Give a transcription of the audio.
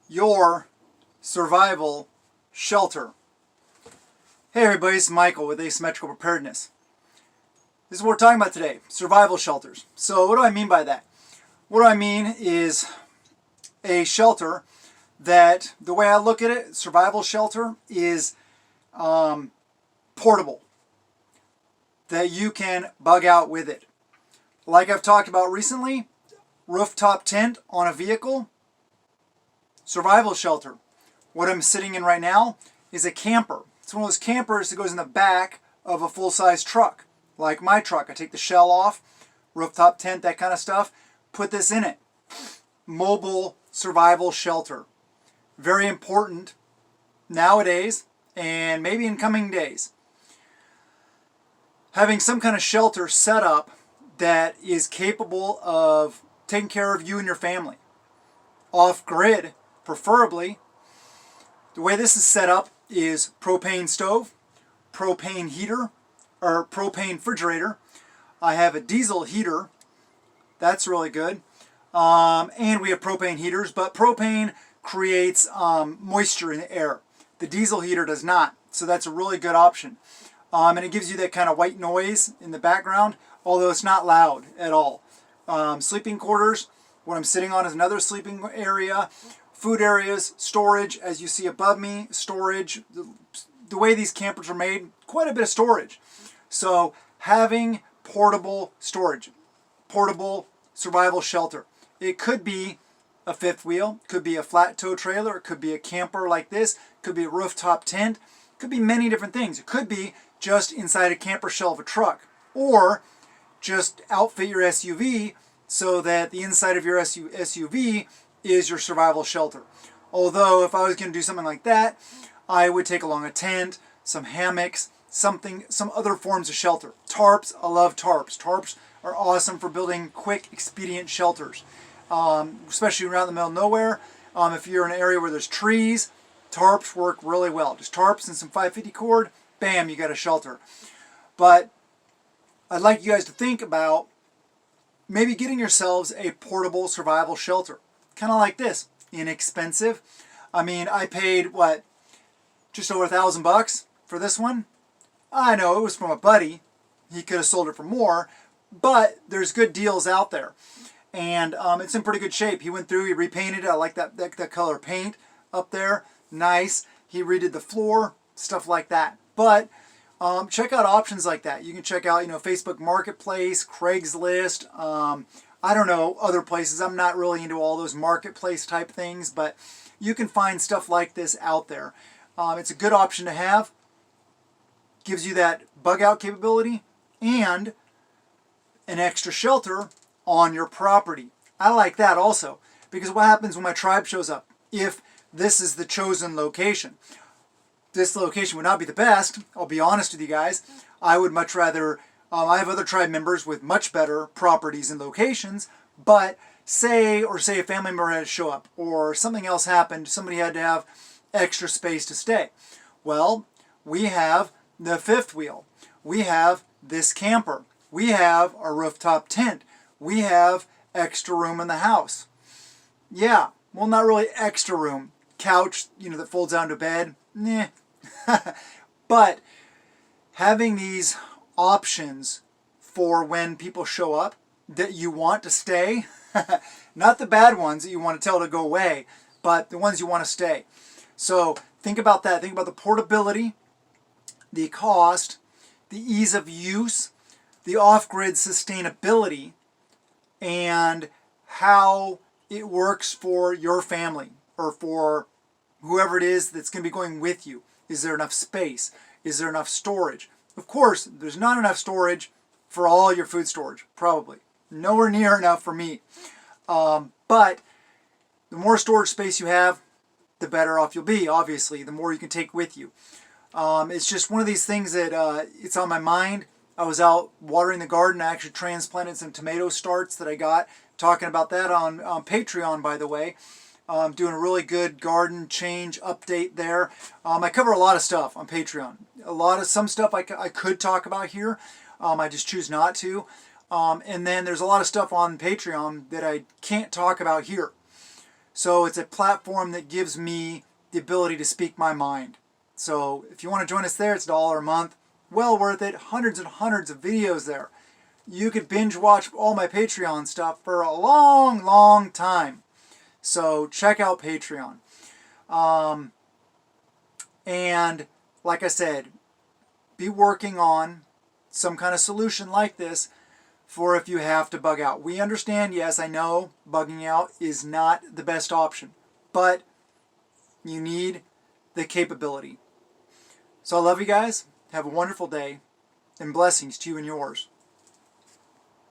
your survival shelter. Hey everybody, it's Michael with Asymmetrical Preparedness. This is what we're talking about today, survival shelters. So what do I mean by that? What I mean is a shelter that, the way I look at it, survival shelter is portable, that you can bug out with it. Like I've talked about recently, rooftop tent on a vehicle, survival shelter. What I'm sitting in right now is a camper. It's one of those campers that goes in the back of a full-size truck, like my truck. I take the shell off, rooftop tent, that kind of stuff, put this in it. Mobile survival shelter. Very important nowadays and maybe in coming days. Having some kind of shelter set up that is capable of taking care of you and your family. Off-grid, preferably. The way this is set up is propane stove, propane heater, or propane refrigerator. I have a diesel heater. That's really good. And we have propane heaters, but propane creates moisture in the air. The diesel heater does not, so that's a really good option. And it gives you that kind of white noise in the background, although it's not loud at all. Sleeping quarters, what I'm sitting on is another sleeping area. Food areas, storage, as you see above me, storage. The way these campers are made, quite a bit of storage. So having portable storage, portable survival shelter. It could be a fifth wheel, could be a flat tow trailer, it could be a camper like this, could be a rooftop tent, it could be many different things. It could be just inside a camper shell of a truck, or just outfit your SUV so that the inside of your SUV is your survival shelter. Although if I was going to do something like that, I would take along a tent, some hammocks, some other forms of shelter. Tarps, I love tarps. Tarps are awesome for building quick, expedient shelters, especially around the middle of nowhere. If you're in an area where there's trees, tarps work really well. Just tarps and some 550 cord, bam, you got a shelter. But I'd like you guys to think about maybe getting yourselves a portable survival shelter. Kind of like this, inexpensive. I mean, I paid, what, just over $1,000 for this one? I know, it was from a buddy. He could have sold it for more, but there's good deals out there. And it's in pretty good shape. He went through, he repainted it. I like that color paint up there. Nice. He redid the floor, stuff like that. But check out options like that. You can check out, Facebook Marketplace, Craigslist, I don't know, other places. I'm not really into all those marketplace type things, but you can find stuff like this out there. It's a good option to have. Gives you that bug out capability and an extra shelter on your property. I like that also, because what happens when my tribe shows up? If this is the chosen location. This location would not be the best, I'll be honest with you guys. I would much rather, I have other tribe members with much better properties and locations, but say a family member had to show up, or something else happened, somebody had to have extra space to stay. Well, we have the fifth wheel. We have this camper. We have a rooftop tent. We have extra room in the house. Yeah, well, not really extra room. Couch, that folds down to bed. Nah. But having these options for when people show up that you want to stay, not the bad ones that you want to tell to go away, but the ones you want to stay. So think about that. Think about the portability, the cost, the ease of use, the off-grid sustainability, and how it works for your family or for whoever it is that's going to be going with you. Is there enough space? Is there enough storage? Of course, there's not enough storage for all your food storage, probably. Nowhere near enough for meat. But the more storage space you have, the better off you'll be, obviously. The more you can take with you. It's just one of these things that it's on my mind. I was out watering the garden. I actually transplanted some tomato starts that I got. Talking about that on Patreon, by the way. Doing a really good garden change update there. I cover a lot of stuff on Patreon. Some stuff I could talk about here. I just choose not to. And then there's a lot of stuff on Patreon that I can't talk about here. So it's a platform that gives me the ability to speak my mind. So if you want to join us there, it's $1 a month. Well worth it. Hundreds and hundreds of videos there. You could binge watch all my Patreon stuff for a long, long time. So check out Patreon. And like I said, be working on some kind of solution like this for if you have to bug out. We understand, yes, I know bugging out is not the best option, but you need the capability. So I love you guys. Have a wonderful day, and blessings to you and yours.